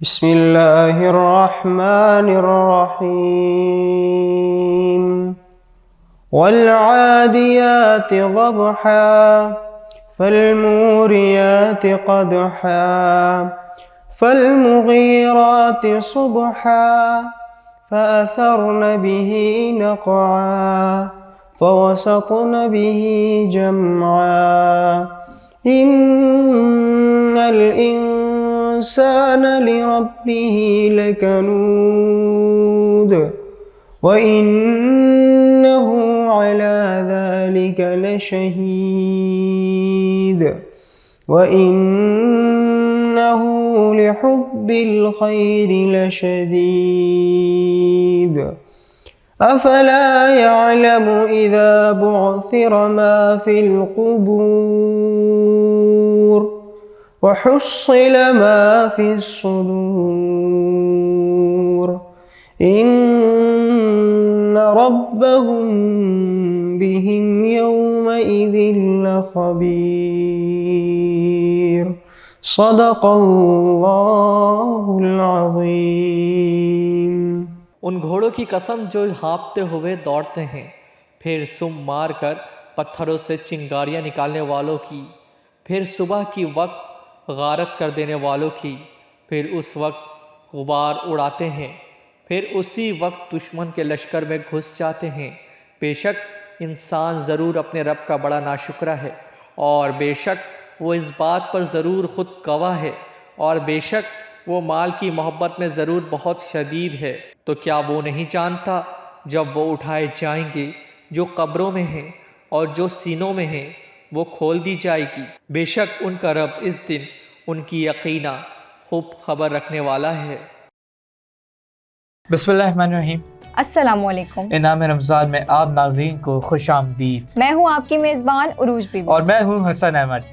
बिस्मिल्लाहिर्रहमानिर्रहीम वल्आदियाति ज़बहा फल्मूरियाति क़दहा फल्मुगीराति सुबहा फ़अथरन बिही नक़आ फ़वसतन बिही जमआ इन्नल इंसान लिरब्बिही लकनूद व इन्नहु अला ज़ालिका लशहीद व इन्नहु लिहुब्बिल खैरि लशदीद अफला यअलमु इज़ा बुअसिर मा फिल क़ुबूर व हुस्सिल मा फिस सुदूर इन्न रब्बहुम बिहिम यौमइज़िन लख़बीर सदक़ल्लाहुल अज़ीम। उन घोड़ों की कसम जो हाँफते हुए दौड़ते हैं, फिर सुम मार कर पत्थरों से चिंगारियाँ निकालने वालों की, फिर सुबह की वक्त गारत कर देने वालों की, फिर उस वक्त गुबार उड़ाते हैं, फिर उसी वक्त दुश्मन के लश्कर में घुस जाते हैं। बेशक इंसान ज़रूर अपने रब का बड़ा नाशुक्रा है, और बेशक वो इस बात पर ज़रूर ख़ुद गवाह है, और बेशक वो माल की मोहब्बत में ज़रूर बहुत शदीद है। तो क्या वो नहीं जानता जब वो उठाए जाएंगे, जो कब्रों में हैं और जो सीनों में हैं वो खोल दी जाएगी। बेशक उनका रब इस दिन उनकी यकीना खूब खबर रखने वाला है। बिस्मिल्लाहिर्रहमानिर्रहीम। अस्सलामुअलैकुम। इनाम रमज़ान में आप नाज़रीन को खुश आमदीद। मैं हूँ आपकी मेज़बान उरूज बीबी और मैं हूँ हसन अहमद।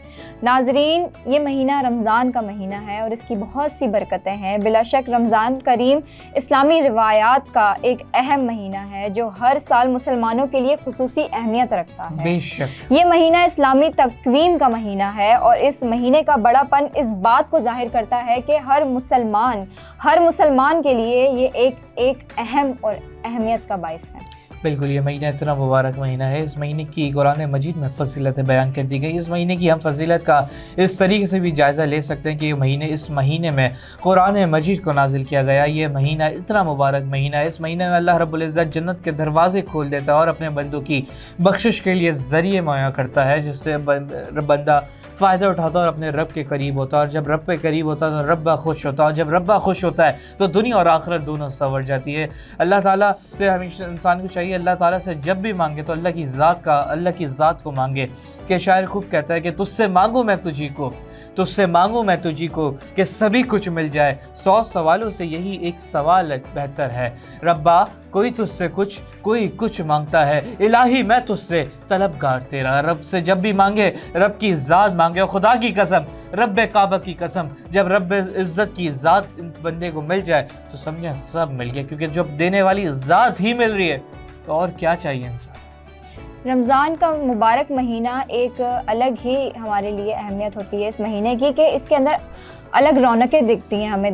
नाजरीन, ये महीना रमज़ान का महीना है और इसकी बहुत सी बरकतें हैं। बिलाशक रमज़ान करीम इस्लामी रिवायात का एक अहम महीना है जो हर साल मुसलमानों के लिए खुसूसी अहमियत रखता है। बेशक ये महीना इस्लामी तक़वीम का महीना है और इस महीने का बड़ापन इस बात को जाहिर करता है कि हर मुसलमान के लिए ये एक अहम और अहमियत का बाइस है। बिल्कुल, ये महीना इतना मुबारक महीना है। इस महीने की कुरान मजीद में फजीलतें बयान कर दी गई। इस महीने की हम फजीलत का इस तरीके से भी जायज़ा ले सकते हैं कि इस महीने में कुरान मजीद को नाजिल किया गया। ये महीना इतना मुबारक महीना है। इस महीने में अल्लाह रब्बुल इज़्ज़त जन्नत के दरवाज़े खोल देता है और अपने बंदों की बख्शिश के लिए ज़रिए मुहैया करता है, जिससे बंदा फ़ायदा उठाता है और अपने रब के करीब होता है। और जब रब के करीब होता है तो रब्बा खुश होता है, और जब रब्बा खुश होता है तो दुनिया और आखिरत दोनों संवर जाती है। अल्लाह ताला से हमेशा इंसान को चाहिए, अल्लाह ताला से जब भी मांगे तो अल्लाह की ज़ात को मांगे। कि शायर खूब कहता है कि तुझसे मांगूँ मैं तुझी को कि सभी कुछ मिल जाए। 100 सवालों से यही एक सवाल बेहतर है। रब्बा कोई तुझसे कोई कुछ मांगता है, इलाही मैं तुझसे तलबगार तेरा। रब से जब भी मांगे, रब की ज़ात मांगे। और खुदा की कसम, रब काबा की कसम, जब रब इज़्ज़त की ज़ात बंदे को मिल जाए तो समझें सब मिल गया, क्योंकि जब देने वाली ज़ात ही मिल रही है तो और क्या चाहिए इंसान। रमज़ान का मुबारक महीना एक अलग ही हमारे लिए अहमियत होती है इस महीने की, कि इसके अंदर अलग रौनकें दिखती हैं, हमें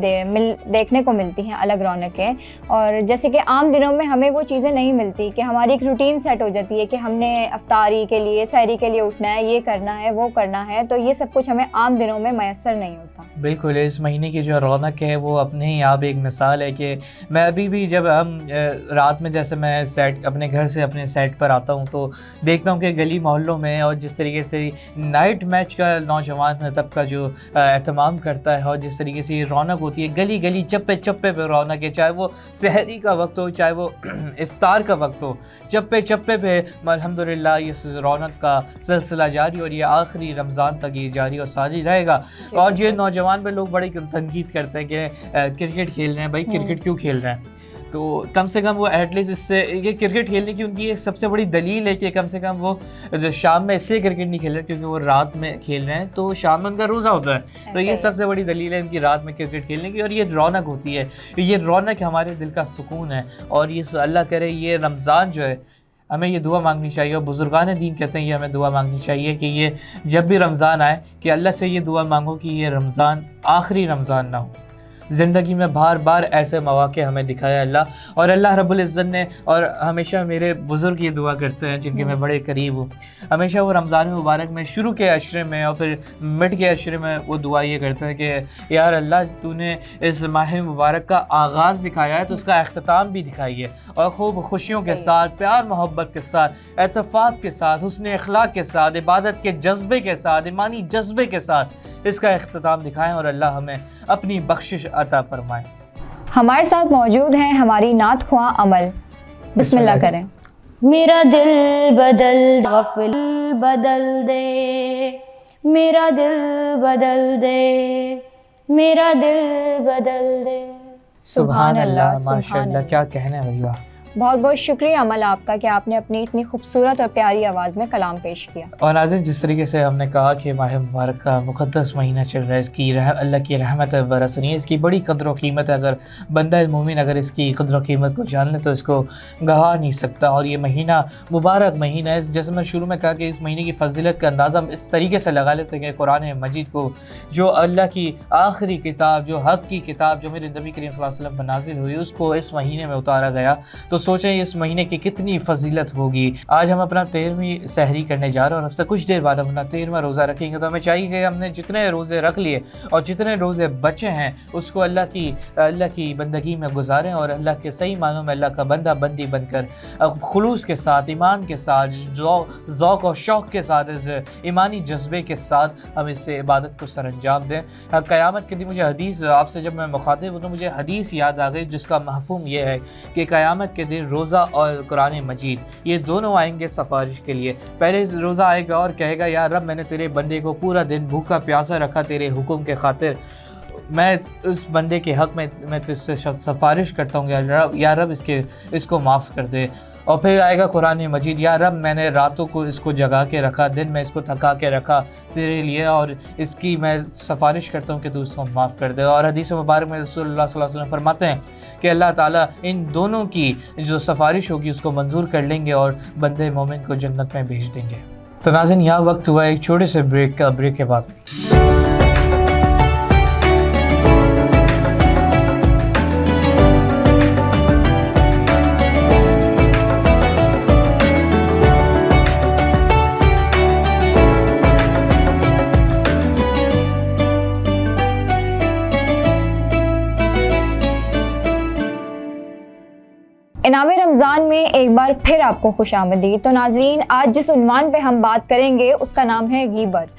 देखने को मिलती हैं अलग रौनकें। और जैसे कि आम दिनों में हमें वो चीज़ें नहीं मिलती कि हमारी एक रूटीन सेट हो जाती है कि हमने अफ्तारी के लिए, सहरी के लिए उठना है, ये करना है, वो करना है, तो ये सब कुछ हमें आम दिनों में मैसर नहीं होता। बिल्कुल, इस महीने की जो रौनक है वो अपने ही आप एक मिसाल है कि मैं अभी भी जब हम रात में जैसे मैं अपने घर से अपने सेट पर आता हूँ तो देखता हूँ कि गली मोहल्लों में और जिस तरीके से नाइट मैच का नौजवान तबका जो एहतमाम करता है और जिस तरीके से ये रौनक होती है, गली गली चप्पे चप्पे पे रौनक है। चाहे वो सहरी का वक्त हो, चाहे वो इफ्तार का वक्त हो, चप्पे चप्पे पे अल्हम्दुलिल्लाह ये रौनक का सिलसिला जारी और ये आखिरी रमज़ान तक ये जारी और सारी रहेगा। और ये नौजवान पे लोग बड़ी तनकीद करते हैं कि क्रिकेट खेल रहे हैं, भाई क्रिकेट क्यों खेल रहे हैं? तो कम से कम वो एटलीस्ट इससे ये क्रिकेट खेलने की उनकी एक सबसे बड़ी दलील है कि कम से कम वो जो शाम में इसलिए क्रिकेट नहीं खेल रहे क्योंकि वो रात में खेल रहे हैं, तो शाम में उनका रोज़ा होता है। तो ये सबसे बड़ी दलील है उनकी रात में क्रिकेट खेलने की। और ये रौनक होती है, ये रौनक हमारे दिल का सुकून है। और ये अल्लाह करे ये रमज़ान जो है हमें ये दुआ मांगनी चाहिए, और बुज़ुर्गान दीन कहते हैं ये हमें दुआ मांगनी चाहिए कि ये जब भी रमज़ान आए कि अल्लाह से ये दुआ मांगो कि ये रमज़ान आखिरी रमज़ान ना हो। ज़िंदगी में बार बार ऐसे मौक़े हमें दिखाया अल्लाह, और अल्लाह रब्बुल इज़्ज़त ने, और हमेशा मेरे बुज़ुर्ग ये दुआ करते हैं जिनके मैं बड़े करीब हूँ, हमेशा वो रमज़ान मुबारक में शुरू के अशरे में और फिर मिड के अशरे में वो दुआ ये करते हैं कि यार अल्लाह तूने इस माह मुबारक का आगाज़ दिखाया है तो उसका अख्ताम भी दिखाइए, और खूब खुशियों के साथ, प्यार मोहब्बत के साथ, एतफ़ाक़ के साथ, हुस्न अखलाक के साथ, इबादत के जज्बे के साथ, ईमानी जज्बे के साथ इसका अख्ताम दिखाएँ, और अल्लाह हमें अपनी बख्शिश अता फरमाए। हमारे साथ मौजूद हैं हमारी नात ख्वां अमल। बिस्मिल्लाह करें। मेरा दिल बदल गफिल बदल दे, मेरा दिल बदल दे, मेरा दिल बदल दे। सुभान अल्लाह, सुभान माशाअल्लाह, अल्लाह। क्या कहना है भाई, वाह। बहुत बहुत शुक्रिया अमल आपका कि आपने अपनी इतनी खूबसूरत और प्यारी आवाज़ में कलाम पेश किया। और नाज़रीन, जिस तरीके से हमने कहा कि माह मुबारक का मुक़द्दस महीना चल रहा है, इसकी अल्लाह की रहमत बरस रही है, इसकी बड़ी कदर व कीमत है। अगर बंदा मोमिन अगर इसकी कदर व कीमत को जान ले तो इसको गवा नहीं सकता। और ये महीना मुबारक महीना है, जैसे मैं शुरू में कहा कि इस महीने की फजीलत का अंदाज़ा हम इस तरीके से लगा लेते हैं कि कुरान मजीद को, जो अल्लाह की आखिरी किताब, जो हक़ की किताब, जो मेरे नबी करीम सल्लल्लाहु अलैहि वसल्लम पर नाजिल हुई, उसको इस महीने में उतारा गया। तो सोचें इस महीने की कितनी फजीलत होगी। आज हम अपना 13वीं सहरी करने जा रहे हैं, और अब से कुछ देर बाद हम अपना 13वां रोज़ा रखेंगे। तो हमें चाहिए कि हमने जितने रोज़े रख लिए और जितने रोज़े बचे हैं उसको अल्लाह की बंदगी में गुजारें, और अल्लाह के सही मानों में अल्लाह का बंदा बंदी बनकर खुलूस के साथ, ईमान के साथ, ज़ौक़ और शौक़ के साथ, इस ईमानी जज्बे के साथ हम इस इबादत को सरअंजाम दें। क़यामत के दिन मुझे हदीस, आपसे जब मैं मुखातिब हूँ तो मुझे हदीस याद आ गई जिसका महफूम ये है कि क़यामत के दिन रोज़ा और कुरान मजीद ये दोनों आएंगे सफारिश के लिए। पहले रोज़ा आएगा और कहेगा यार रब, मैंने तेरे बंदे को पूरा दिन भूखा प्यासा रखा तेरे हुक्म के खातिर, मैं उस बंदे के हक़ में मैं तुझसे सफारिश करता हूँ या रब इसको माफ़ कर दे। और फिर आएगा कुरान मजीद, या रब, मैंने रातों को इसको जगा के रखा, दिन में इसको थका के रखा तेरे लिए, और इसकी मैं सफारिश करता हूँ कि तू इसको माफ़ कर दे। और हदीस मुबारक में रसूलुल्लाह सल्लल्लाहु अलैहि वसल्लम फरमाते हैं कि अल्लाह ताला इन दोनों की जो सफारिश होगी उसको मंजूर कर लेंगे और बंदे मोमिन को जन्नत में भेज देंगे। तो नाज़रीन, यहाँ वक्त हुआ एक छोटे से ब्रेक का। ब्रेक के बाद इनामे रमज़ान में एक बार फिर आपको खुशामदीद। तो नाज़रीन, आज जिस उन्वान पे हम बात करेंगे उसका नाम है गीबत।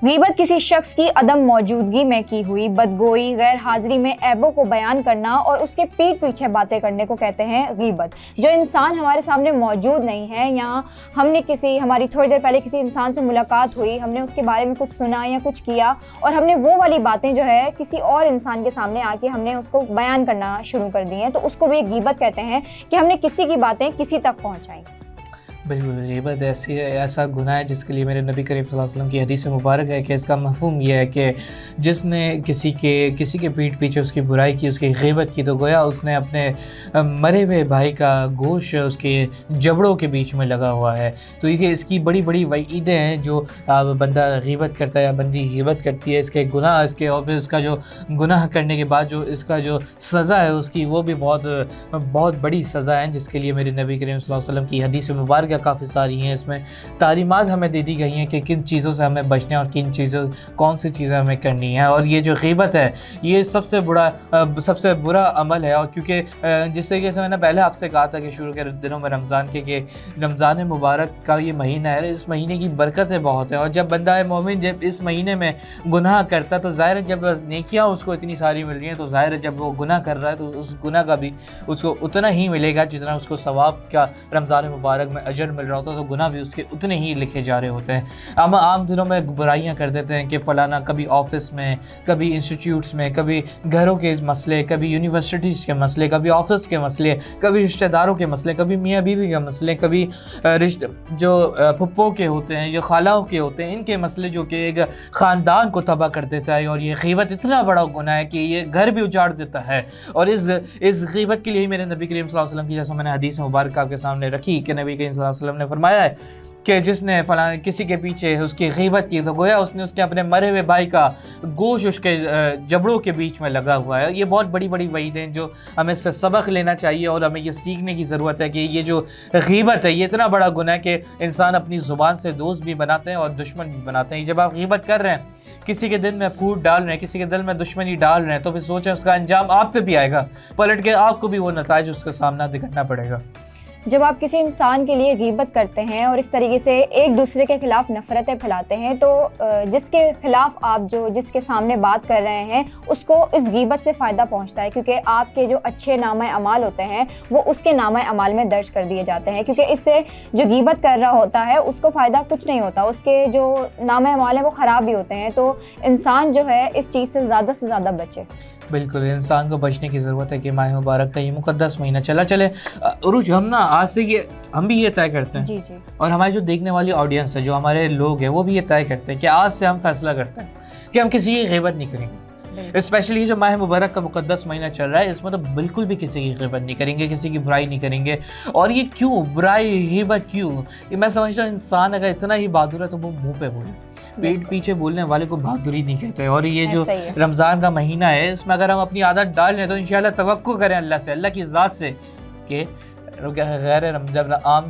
गीबत किसी शख्स की अदम मौजूदगी में की हुई बदगोई, गैर हाजिरी में ऐबों को बयान करना और उसके पीठ पीछे बातें करने को कहते हैं गीबत। जो इंसान हमारे सामने मौजूद नहीं है, या हमने हमारी थोड़ी देर पहले किसी इंसान से मुलाकात हुई, हमने उसके बारे में कुछ सुना या कुछ किया, और हमने वो वाली बातें जो है किसी और इंसान के सामने आके हमने उसको बयान करना शुरू कर दी हैं, तो उसको भी एक गीबत कहते हैं कि हमने किसी की बातें किसी तक पहुँचाई। बिल्कुल, गीबत ऐसा गुनाह है जिसके लिए मेरे नबी करीम सल्लल्लाहु अलैहि वसल्लम की हदीस मुबारक है कि इसका मफ़हूम यह है कि जिसने किसी के पीठ पीछे उसकी बुराई की, उसकी गीबत की, तो गोया उसने अपने मरे हुए भाई का गोश्त उसके जबड़ों के बीच में लगा हुआ है। तो ये इसकी बड़ी बड़ी वईदें हैं जो बंदा गीबत करता है या बंदी गीबत करती है, इसके गुनाह, इसके और फिर उसका जो गुनाह करने के बाद जो इसका जो सज़ा है उसकी, वो भी बहुत बड़ी सज़ा है, जिसके लिए मेरे नबी करीम सल्लल्लाहु अलैहि वसल्लम की हदीस मुबारक काफ़ी सारी हैं। इसमें तालीमात हमें दे दी गई हैं कि किन चीज़ों से हमें बचना है और कौन सी चीज़ें हमें करनी है। और ये जो गीबत है ये सबसे बुरा अमल है। और क्योंकि जिस तरीके से मैंने पहले आपसे कहा था कि शुरू के दिनों में रमज़ान के रमज़ान मुबारक का ये महीना है, इस महीने की बरकतें बहुत हैं। और जब बंदा मोमिन जब इस महीने में गुनाह करता तो ज़ाहिर है जब नेकियां उसको इतनी सारी मिल रही हैं, तो ज़ाहिर है जब वो गुनाह कर रहा है तो उस गुनाह का भी उसको उतना ही मिलेगा जितना उसको सवाब का रमज़ान मुबारक में अजर अजर मिल रहा होता है तो गुनाह भी उसके उतने ही लिखे जा रहे होते हैं। हम आम दिनों में बुराइयां कर देते हैं कि फ़लाना, कभी ऑफिस में, कभी इंस्टीट्यूट्स में, कभी घरों के मसले, कभी यूनिवर्सिटीज़ के मसले, कभी ऑफिस के मसले, कभी रिश्तेदारों के मसले, कभी मियाँ बीवी के मसले, कभी जो फुप्पो के होते हैं, जो खालाओं के होते हैं, इनके मसले जो कि एक ख़ानदान को तबाह कर देता है। और ये ग़ीबत इतना बड़ा गुनाह है कि ये घर भी उजाड़ देता है। और इस ग़ीबत के लिए ही मेरे नबी करीम सल्लल्लाहु अलैहि वसल्लम की, जैसा मैंने हदीस मुबारक आपके सामने रखी, कि नबी करीम सल्लल्लाहु अलैहि वसल्लम ने फरमाया है कि जिसने फलां किसी के पीछे उसकी ग़ीबत की तो गोया उसने उसके अपने मरे हुए भाई का गोश्त उसके जबड़ों के बीच में लगा हुआ है। ये बहुत बड़ी बड़ी वईदें जो हमें इससे सबक लेना चाहिए और हमें ये सीखने की ज़रूरत है कि ये जो ग़ीबत है ये इतना बड़ा गुनाह है कि इंसान अपनी ज़ुबान से दोस्त भी बनाते हैं और दुश्मन भी बनाते हैं। जब आप ग़ीबत कर रहे हैं, किसी के दिल में फूट डाल रहे हैं, किसी के दिल में दुश्मनी डाल रहे हैं, तो फिर सोचें उसका अंजाम आप पे भी आएगा, पलट के आपको भी वो नताइज उसका सामना करना पड़ेगा। जब आप किसी इंसान के लिए गीबत करते हैं और इस तरीके से एक दूसरे के खिलाफ नफ़रतें फैलाते हैं, तो जिसके खिलाफ आप जिसके सामने बात कर रहे हैं उसको इस गीबत से फ़ायदा पहुंचता है, क्योंकि आपके जो अच्छे नामे अमाल होते हैं वो उसके नामे अमाल में दर्ज कर दिए जाते हैं। क्योंकि इससे जो गीबत कर रहा होता है उसको फ़ायदा कुछ नहीं होता, उसके जो नामे अमाल हैं वो ख़राब भी होते हैं। तो इंसान जो है इस चीज़ से ज़्यादा बचे। बिल्कुल, इंसान को बचने की ज़रूरत है कि माह मुबारक का ये मुक़द्दस महीना चले उरुज हम ना आज से ये हम भी ये तय करते हैं जी जी, और हमारी जो देखने वाली ऑडियंस है, जो हमारे लोग हैं, वो भी ये तय करते हैं कि आज से हम फैसला करते हैं कि हम किसी की ग़ीबत नहीं करेंगे। स्पेशली जो माह मुबारक का मुक़द्दस महीना चल रहा है, इसमें तो बिल्कुल भी किसी की ग़ीबत नहीं करेंगे, किसी की बुराई नहीं करेंगे। और ये क्यों बुराई, ग़ीबत क्यों? ये मैं समझता हूँ इंसान अगर इतना ही बहादुर है तो वो मुँह पे बोले, पीठ पीछे बोलने वाले को बहादुरी नहीं कहते। और ये जो रमज़ान का महीना है, इसमें अगर हम अपनी आदत डाल लें तो इंशाल्लाह तवक्को करें अल्लाह से, अल्लाह की ज़ात से, कि गैर जब आम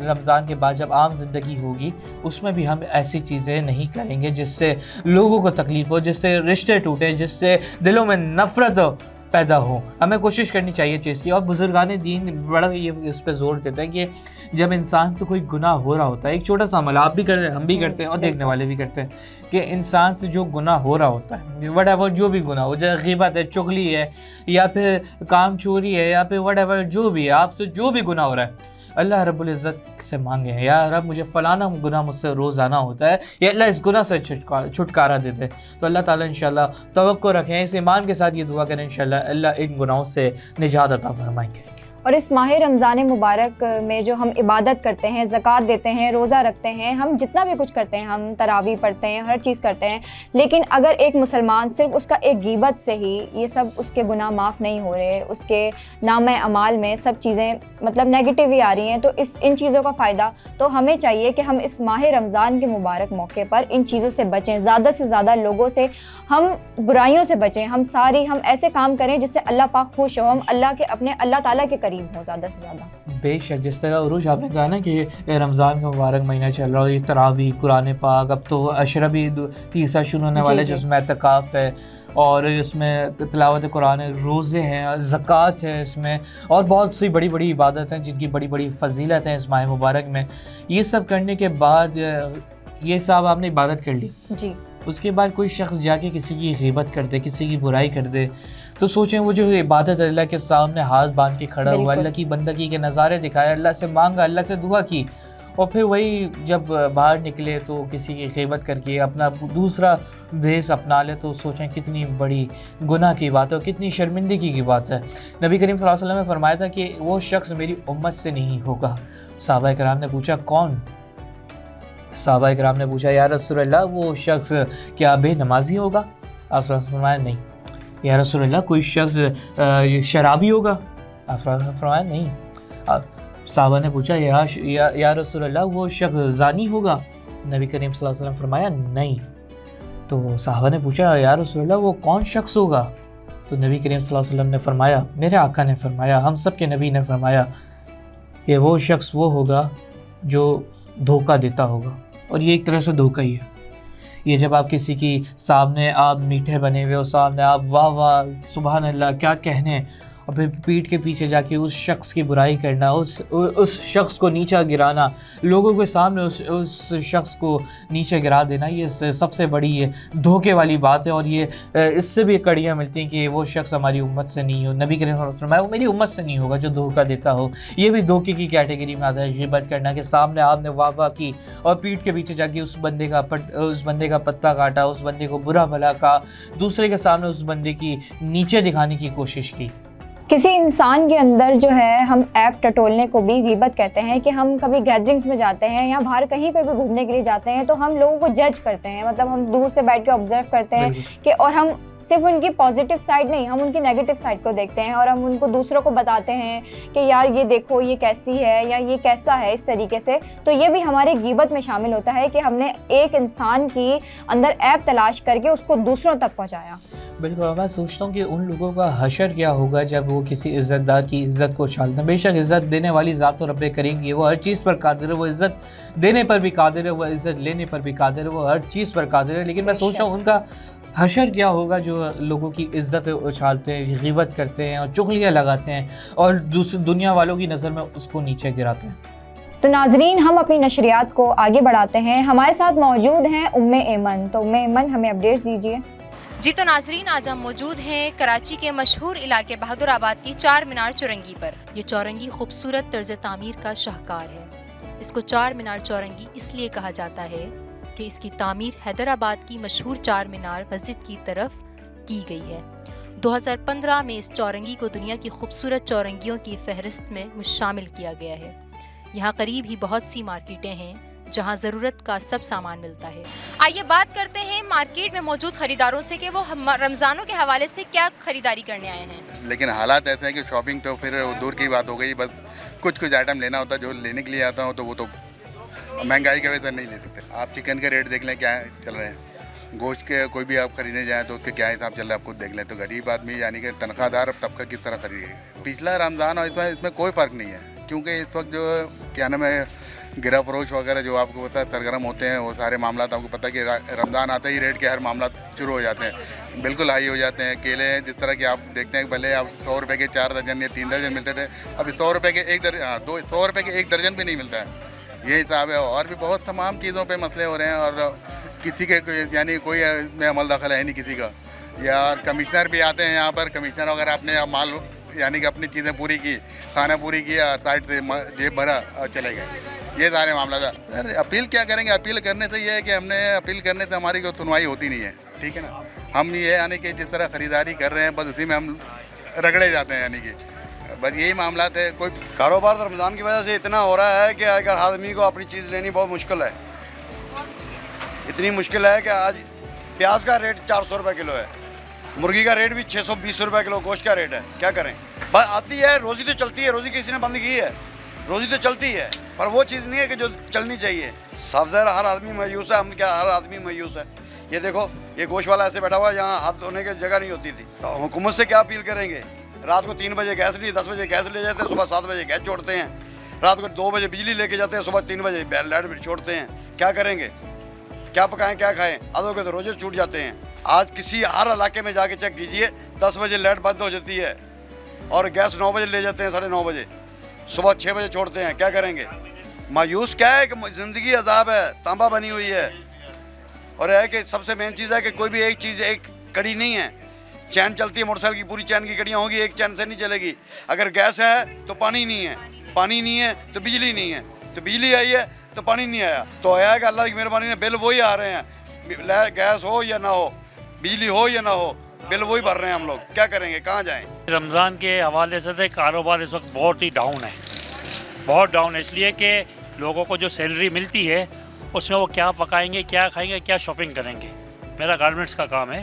रमज़ान के बाद जब आम ज़िंदगी होगी उसमें भी हम ऐसी चीज़ें नहीं करेंगे जिससे लोगों को तकलीफ़ हो, जिससे रिश्ते टूटे, जिससे दिलों में नफ़रत पैदा हो। हमें कोशिश करनी चाहिए चीज़ की। और बुजुर्गान दीन बड़ा ये इस पर जोर देते हैं कि जब इंसान से कोई गुनाह हो रहा होता है, एक छोटा सा अमल आप भी करते हैं, हम भी करते हैं और देखने वाले भी करते हैं, कि इंसान से जो गुनाह हो रहा होता है, वट जो भी गुनाह हो, जैसे ग़ीबत है, चुगली है, या फिर काम चोरी है, या फिर वट जो भी है, आपसे जो भी गुनाह हो रहा है, अल्लाह रब्बुल इज़्ज़त से मांगे, या रब मुझे फ़लाना गुनाह मुझसे रोज़ाना होता है, या अल्लाह इस गुनाह से छुटकारा दे दे। तो अल्लाह ताला इंशाल्लाह तवक्को रखें, इस ईमान के साथ ये दुआ करें, इंशाल्लाह अल्लाह इन गुनाहों से निजात अता फरमाएंगे। और इस माह रमज़ान मुबारक में जो हम इबादत करते हैं, ज़कात देते हैं, रोज़ा रखते हैं, हम जितना भी कुछ करते हैं, हम तरावी पढ़ते हैं, हर चीज़ करते हैं, लेकिन अगर एक मुसलमान सिर्फ उसका एक गीबत से ही ये सब उसके गुनाह माफ़ नहीं हो रहे, उसके नामे अमाल में सब चीज़ें मतलब नेगेटिव ही आ रही हैं, तो इन चीज़ों का फ़ायदा तो हमें चाहिए कि हम इस माह रमज़ान के मुबारक मौके पर इन चीज़ों से बचें, ज़्यादा से ज़्यादा लोगों से हम बुराइयों से बचें, हम ऐसे काम करें जिससे अल्लाह पाक खुश हो, हम अपने अल्लाह ताला के करीब हो ज़्यादा से ज़्यादा। बेशक, जिस तरह उरूज आपने कहा ना कि रमज़ान का मुबारक महीना चल रहा है, ये तरावी, कुरान पाक, अब तो अशरबी तीसरा शुरू होने वाले जिसमें एतकाफ़ है और इसमें तिलावत कुरान, रोज़े हैं, ज़कात है इसमें, और बहुत सी बड़ी बड़ी इबादत हैं जिनकी बड़ी बड़ी फ़जीलत हैं इस माह मुबारक में। ये सब करने के बाद, ये सब आपने इबादत कर ली जी, उसके बाद कोई शख्स जाके किसी की ग़ीबत कर दे, किसी की बुराई कर दे, तो सोचें वो जो इबादत अल्लाह के सामने हाथ बांध के खड़ा हुआ, अल्लाह की बंदगी के नज़ारे दिखाया, अल्लाह से मांगा, अल्लाह से दुआ की, और फिर वही जब बाहर निकले तो किसी की ग़ीबत करके अपना दूसरा भेस अपना ले, तो सोचें कितनी बड़ी गुनाह की बात है और कितनी शर्मिंदगी की बात है। नबी करीम सल्लल्लाहु अलैहि वसल्लम ने फरमाया था कि वो शख्स मेरी उम्मत से नहीं होगा। सहाबा किराम ने पूछा कौन? सहाबा किराम ने पूछा या रसूलल्लाह वो शख्स क्या बेनमाजी होगा? आप फरमाया नहीं। या रसूलल्लाह कोई शख्स शराबी होगा? आप फरमाया नहीं। साहबा ने पूछा या रसूलल्लाह वो शख्स ज़ानी होगा? नबी करीम सल्लल्लाहु अलैहि वसल्लम फरमाया नहीं। तो साहबा ने पूछा या रसूलल्लाह वो कौन शख्स होगा? तो नबी करीम सल्लल्लाहु अलैहि वसल्लम ने फरमाया, मेरे आका ने फरमाया, हम सब के नबी ने फरमाया कि वो शख्स वो होगा जो धोखा देता होगा। और ये एक तरह से धोखा ही है। ये जब आप किसी की सामने आप मीठे बने हुए हो, सामने आप वाह वाह सुभान अल्लाह क्या कहने, फिर पीठ के पीछे जाके उस शख्स की बुराई करना, उस शख्स को नीचा गिराना, लोगों के सामने उस शख्स को नीचे गिरा देना, ये सबसे बड़ी ये धोखे वाली बात है। और ये इससे भी कड़ियाँ मिलती हैं कि वो शख्स हमारी उम्मत से नहीं हो। नबी करीम सल्लल्लाहु अलैहि वसल्लम फरमाया वो मेरी उम्मत से नहीं होगा जो धोखा देता हो। ये भी धोखे की कैटेगरी में आता है, गिबत करना के सामने आपने वाह की और पीठ के पीछे जाके उस बंदे का पत्ता काटा, उस बंदे को बुरा भला कहा, दूसरे के सामने उस बंदे की नीचे दिखाने की कोशिश की। किसी इंसान के अंदर जो है, हम ऐप टटोलने को भी गीबत कहते हैं, कि हम कभी गैदरिंग्स में जाते हैं या बाहर कहीं पे भी घूमने के लिए जाते हैं तो हम लोगों को जज करते हैं, मतलब हम दूर से बैठ के ऑब्जर्व करते हैं कि, और हम सिर्फ उनकी पॉजिटिव साइड नहीं, हम उनकी नेगेटिव साइड को देखते हैं और हम उनको दूसरों को बताते हैं कि यार ये देखो ये कैसी है या ये कैसा है, इस तरीके से। तो ये भी हमारे गीबत में शामिल होता है कि हमने एक इंसान की अंदर ऐप तलाश करके उसको दूसरों तक पहुंचाया। बिल्कुल, मैं सोचता हूँ कि उन लोगों का हशर क्या होगा जब वो किसी इज़्ज़तदार की इज़्ज़त को उछालते हैं। बेशक इज़्ज़त देने वाली ज़ात तो रब्बे करेंगी, वो हर चीज़ पर कादिर है, वो इज़्ज़त देने पर भी कादिर है, वो इज़्ज़त लेने पर भी कादिर है, वो हर चीज़ पर कादिर है। लेकिन मैं सोच रहा हूँ उनका हशर क्या होगा जो लोगों की इज़्ज़त उछालते हैं, गिबत करते हैं और चुगलियाँ लगाते हैं और दुनिया वालों की नज़र में उसको नीचे गिराते हैं। तो नाजरीन, हम अपनी नशरियात को आगे बढ़ाते हैं। हमारे साथ मौजूद हैं उम्मे ऐमन। तो उम्मे ऐमन, हमें अपडेट्स दीजिए। जी तो नाजरीन, आज हम मौजूद हैं कराची के मशहूर इलाके बहादुराबाद की चार मीनार चौरंगी पर। ये चौरंगी खूबसूरत तर्ज तामीर का शाहकार है। इसको चार मीनार चौरंगी इसलिए कहा जाता है कि इसकी तामीर हैदराबाद की मशहूर चार मीनार मस्जिद की तरफ की गई है। 2015 में इस चौरंगी को दुनिया की खूबसूरत चौरंगियों की फहरिस्त में शामिल किया गया है। यहाँ करीब ही बहुत सी मार्केटें हैं जहाँ ज़रूरत का सब सामान मिलता है। आइए बात करते हैं मार्केट में मौजूद ख़रीदारों से कि वो रमज़ानों के हवाले से क्या ख़रीदारी करने आए हैं। लेकिन हालात ऐसे हैं कि शॉपिंग तो फिर दूर की बात हो गई, बस कुछ आइटम लेना होता है जो लेने के लिए आता हूँ, तो वो तो महंगाई की वजह से नहीं ले सकते। आप चिकन के रेट देख लें क्या चल रहे हैं, गोश्त के कोई भी आप ख़रीदने जाएँ तो उसके क्या हिसाब चल रहा है आप खुद देख लें। तो गरीब आदमी यानी कि तनख्वाहदार तबका किस तरह खरीदेगा। पिछला रमज़ान और इसमें कोई फ़र्क नहीं है, क्योंकि इस वक्त जो क्या नाम है गिरा फरोश वगैरह जो आपको पता है सरगर्म होते हैं, वो सारे मामला आपको पता है कि रमज़ान आते ही रेट के हर मामला शुरू हो जाते हैं, बिल्कुल हाई हो जाते हैं। केले जिस तरह के आप देखते हैं, भले आप 100 रुपये के 4 दर्जन या 3 दर्जन मिलते थे, अभी 100 रुपये के 1 दर्जन, 100 रुपये के 1 दर्जन भी नहीं मिलता है। ये हिसाब है। और भी बहुत तमाम चीज़ों पे मसले हो रहे हैं और किसी के यानी कोई में अमल दखल है नहीं किसी का। या कमिश्नर भी आते हैं यहाँ पर, कमिश्नर अगर आपने माल यानी कि अपनी चीज़ें पूरी की, खाना पूरी किया, साइड से जेब भरा और चले गए, ये सारे मामला था। सर अपील क्या करेंगे, अपील करने से ये है कि हमने अपील करने से हमारी कोई सुनवाई होती नहीं है, ठीक है ना। हम ये यानी कि जिस तरह ख़रीदारी कर रहे हैं बस उसी में हम रगड़े जाते हैं, यानी कि बस यही मामला थे। कोई कारोबार तो रमज़ान की वजह से इतना हो रहा है कि अगर आदमी को अपनी चीज़ लेनी बहुत मुश्किल है। इतनी मुश्किल है कि आज प्याज का रेट 400 रुपये किलो है, मुर्गी का रेट भी 620 रुपये किलो गोश्त का रेट है। क्या करें, बस आती है, रोज़ी तो चलती है, रोज़ी किसी ने बंद की है, रोज़ी तो चलती है, पर वो चीज़ नहीं है कि जो चलनी चाहिए। साफ ज़ाहिर हर आदमी मायूस है, हम क्या हर आदमी मायूस है। ये देखो, ये गोश्त वाला ऐसे बैठा हुआ है जहाँ हाथ धोने की जगह नहीं होती थी। तो हुकूमत से क्या अपील करेंगे, रात को 3 बजे गैस नहीं, 10 बजे गैस ले जाते हैं, सुबह 7 बजे गैस छोड़ते हैं, रात को 2 बजे बिजली लेके जाते हैं, सुबह 3 बजे लाइट भी छोड़ते हैं। क्या करेंगे, क्या पकाएं क्या खाएं, आधों के तो रोजे छूट जाते हैं। आज किसी हर इलाके में जाके चेक कीजिए, 10 बजे लाइट बंद हो जाती है और गैस 9 बजे ले जाते हैं, 9:30 बजे, सुबह 6 बजे छोड़ते हैं। क्या करेंगे, मायूस क्या है कि ज़िंदगी अजाब है, तांबा बनी हुई है। और है कि सबसे मेन चीज़ है कि कोई भी एक चीज़ एक कड़ी नहीं है। चैन चलती है मोटरसाइकिल की, पूरी चैन की कड़ियाँ होगी, एक चैन से नहीं चलेगी। अगर गैस है तो पानी नहीं है, पानी नहीं है तो बिजली नहीं है, तो बिजली आई है तो पानी नहीं आया। तो आया कि अल्लाह की मेहरबानी ने बिल वही आ रहे हैं, गैस हो या ना हो, बिजली हो या ना हो, बिल वही भर रहे हैं हम लोग। क्या करेंगे, कहाँ जाएं। रमज़ान के हवाले से कारोबार इस वक्त बहुत ही डाउन है, बहुत डाउन है। इसलिए कि लोगों को जो सैलरी मिलती है उसमें वो क्या पकाएंगे, क्या खाएंगे, क्या शॉपिंग करेंगे। मेरा गारमेंट्स का काम है,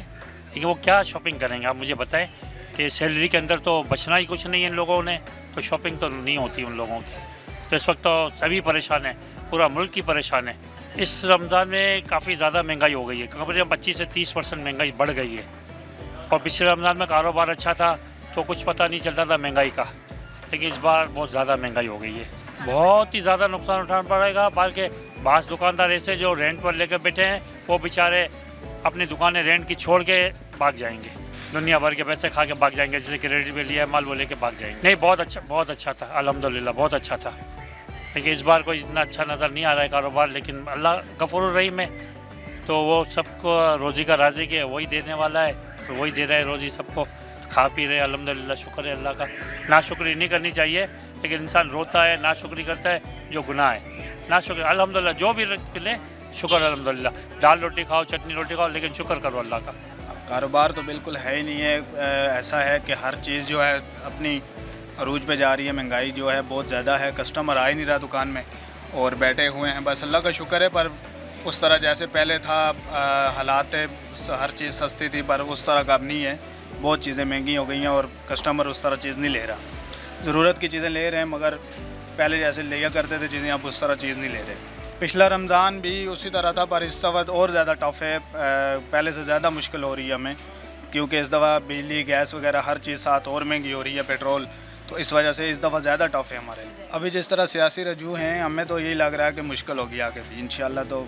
लेकिन वो क्या शॉपिंग करेंगे आप मुझे बताएं कि सैलरी के अंदर तो बचना ही कुछ नहीं है इन लोगों ने, तो शॉपिंग तो नहीं होती उन लोगों की। तो इस वक्त तो सभी परेशान हैं, पूरा मुल्क ही परेशान है। इस रमज़ान में काफ़ी ज़्यादा महंगाई हो गई है, करीब 25 से 30% महंगाई बढ़ गई है। और पिछले रमज़ान में कारोबार अच्छा था तो कुछ पता नहीं चलता था महंगाई का, लेकिन इस बार बहुत ज़्यादा महंगाई हो गई है, बहुत ही ज़्यादा नुकसान उठाना पड़ेगा। बल्कि बास दुकानदार ऐसे जो रेंट पर लेकर बैठे हैं वो बेचारे अपनी दुकानें रेंट की छोड़ के भाग जाएंगे। दुनिया भर के पैसे खा के भाग जाएंगे, जैसे क्रेडिट पे लिया है माल वो लेके भाग जाएंगे। नहीं, बहुत अच्छा था, अल्हम्दुलिल्लाह बहुत अच्छा था। लेकिन इस बार कोई इतना अच्छा नज़र नहीं आ रहा है कारोबार, लेकिन अल्लाह गफूरुर रहीम है, तो वो सबको रोज़ी का राज़िक है, वही देने वाला है, तो वही दे रहा है रोज़ी सबको, खा पी रहे, अल्हम्दुलिल्लाह शुक्र है अल्लाह का। नाशुक्री नहीं करनी चाहिए, लेकिन इंसान रोता है, नाशुक्री करता है, जो गुनाह है। नाशुक्री अल्हम्दुलिल्लाह जो भी मिले शुक्र अल्हम्दुलिल्लाह, दाल रोटी खाओ, चटनी रोटी खाओ, लेकिन शुक्र करो अल्लाह का। कारोबार तो बिल्कुल है ही नहीं है। ऐसा है कि हर चीज़ जो है अपनी अरूज पे जा रही है, महंगाई जो है बहुत ज़्यादा है, कस्टमर आ ही नहीं रहा दुकान में और बैठे हुए हैं। बस अल्लाह का शुक्र है, पर उस तरह जैसे पहले था हालात हर चीज़ सस्ती थी, पर उस तरह का अब नहीं है। बहुत चीज़ें महंगी हो गई हैं और कस्टमर उस तरह चीज़ नहीं ले रहा। ज़रूरत की चीज़ें ले रहे हैं, मगर पहले जैसे लिया करते थे चीज़ें, अब उस तरह चीज़ नहीं ले रहे। पिछला रमज़ान भी उसी तरह था, पर इस दफ़ा और ज़्यादा टफ़ है, पहले से ज़्यादा मुश्किल हो रही है हमें, क्योंकि इस दफ़ा बिजली, गैस वगैरह हर चीज़ साथ और महंगी हो रही है, पेट्रोल, तो इस वजह से इस दफ़ा ज़्यादा टफ़ है हमारे लिए। अभी जिस तरह सियासी रजू हैं, हमें तो यही लग रहा है कि मुश्किल होगी आगे भी, इंशाअल्लाह तो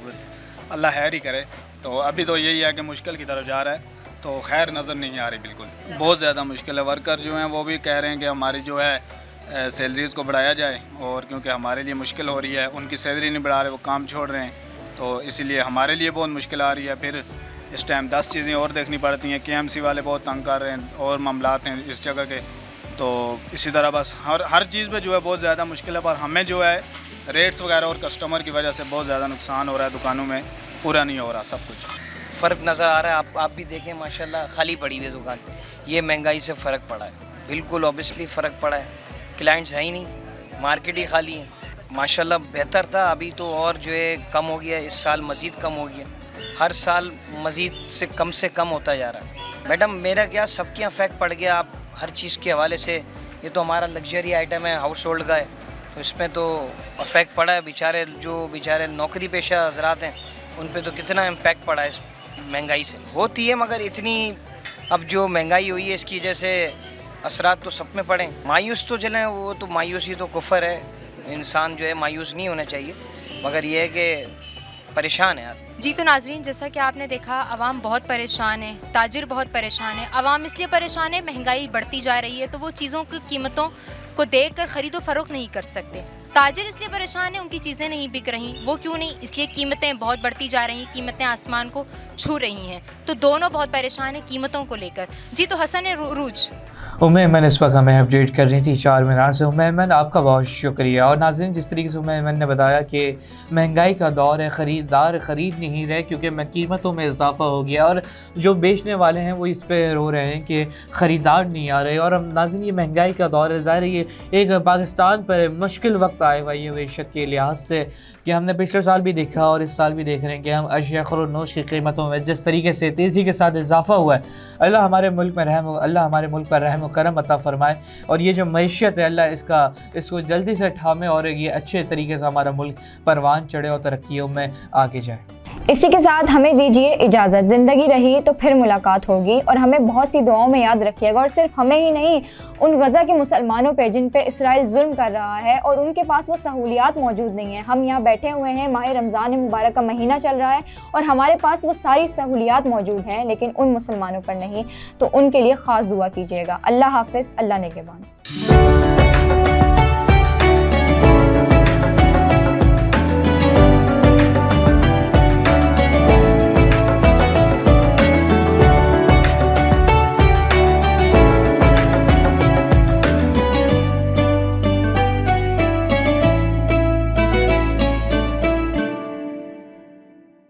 अल्लाह खैर ही करे। तो अभी तो यही है कि मुश्किल की तरफ जा रहा है, तो खैर नज़र नहीं आ रही बिल्कुल। बहुत ज़्यादा मुश्किल है। वर्कर जो हैं वो भी कह रहे हैं कि हमारी जो है सैलरीज़ को बढ़ाया जाए, और क्योंकि हमारे लिए मुश्किल हो रही है, उनकी सैलरी नहीं बढ़ा रहे, वो काम छोड़ रहे हैं, तो इसीलिए हमारे लिए बहुत मुश्किल आ रही है। फिर इस टाइम 10 चीज़ें और देखनी पड़ती हैं, KMC वाले बहुत तंग कर रहे हैं और मामलात हैं इस जगह के, तो इसी तरह बस हर चीज़ पे जो है बहुत ज़्यादा मुश्किल है। पर हमें जो है रेट्स वगैरह और कस्टमर की वजह से बहुत ज़्यादा नुकसान हो रहा है, दुकानों में पूरा नहीं हो रहा सब कुछ। फ़र्क नज़र आ रहा है, आप भी देखें माशाल्लाह खाली पड़ी हुई है दुकान, ये महंगाई से फ़र्क पड़ा है, बिल्कुल ऑब्वियसली फ़र्क पड़ा है। क्लाइंट्स है ही नहीं, मार्केट ही खाली है। माशाल्लाह बेहतर था, अभी तो और जो है कम हो गया, इस साल मज़ीद कम हो गया, हर साल मज़ीद से कम होता जा रहा है। मैडम मेरा क्या, सबके अफेक्ट पड़ गया। आप हर चीज़ के हवाले से, ये तो हमारा लग्जरी आइटम है, हाउस होल्ड का है, तो इसमें तो अफेक्ट पड़ा है। बेचारे नौकरी पेशा हजरात हैं, उन पे तो कितना इम्पैक्ट पड़ा है इस महंगाई से। होती है, मगर इतनी अब जो महंगाई हुई है इसकी वजह से असरात तो सब में पड़े। मायूस तो चलें, वो तो मायूसी तो कुफर है, इंसान जो है मायूस नहीं होना चाहिए, मगर ये है कि परेशान है यार। जी तो नाजरीन, जैसा कि आपने देखा, आवाम बहुत परेशान है, ताजिर बहुत परेशान है। आवाम इसलिए परेशान है, महंगाई बढ़ती जा रही है, तो वो चीज़ों की कीमतों को देख कर ख़रीदो फ़रोख्त नहीं कर सकते। ताजिर इसलिए परेशान है, उनकी चीज़ें नहीं बिक रही। वो क्यों नहीं? इसलिए कीमतें बहुत बढ़ती जा रही हैं, कीमतें आसमान को छू रही हैं, तो दोनों बहुत परेशान हैं कीमतों को लेकर। जी तो हसन रूज उम्मेमन इस वक्त हमें अपडेट कर रही थी चार मीनार से। उम्मेमन आपका बहुत शुक्रिया। और नाज़रीन, जिस तरीके से उम्मेमन ने बताया कि महंगाई का दौर है, ख़रीदार ख़रीद नहीं रहे क्योंकि कीमतों में इजाफा हो गया, और जो बेचने वाले हैं वो इस पर रो रहे हैं कि ख़रीदार नहीं आ रहे। और हम नाज़रीन, ये महंगाई का दौर है, ज़ाहिर ये एक पाकिस्तान पर मुश्किल वक्त आए हुआ है बेशक के लिहाज से, कि हमने पिछले साल भी देखा और इस साल भी देख रहे हैं कि हम अशिया ख़ुरूनोश की कीमतों में जिस तरीके से तेज़ी के साथ इजाफा हुआ है। अल्लाह हमारे मुल्क में अल्लाह हमारे मुल्क पर रहम करम अता फ़रमाए, और ये जो मैशियत है अल्लाह इसको जल्दी से ठामे और ये अच्छे तरीके से हमारा मुल्क परवान चढ़े और तरक्कियों में आगे जाए। इसी के साथ हमें दीजिए इजाज़त। ज़िंदगी रही तो फिर मुलाकात होगी, और हमें बहुत सी दुआओं में याद रखिएगा, और सिर्फ हमें ही नहीं, उन गज़ा के मुसलमानों पे जिन पे इसराइल जुल्म कर रहा है और उनके पास वो सहूलियात मौजूद नहीं है। हम यहाँ बैठे हुए हैं, माह रमज़ान मुबारक का महीना चल रहा है और हमारे पास वो सारी सहूलियात मौजूद हैं, लेकिन उन मुसलमानों पर नहीं, तो उनके लिए ख़ास दुआ कीजिएगा। अल्लाह हाफ़िज़, अल्लाह नेगहबान।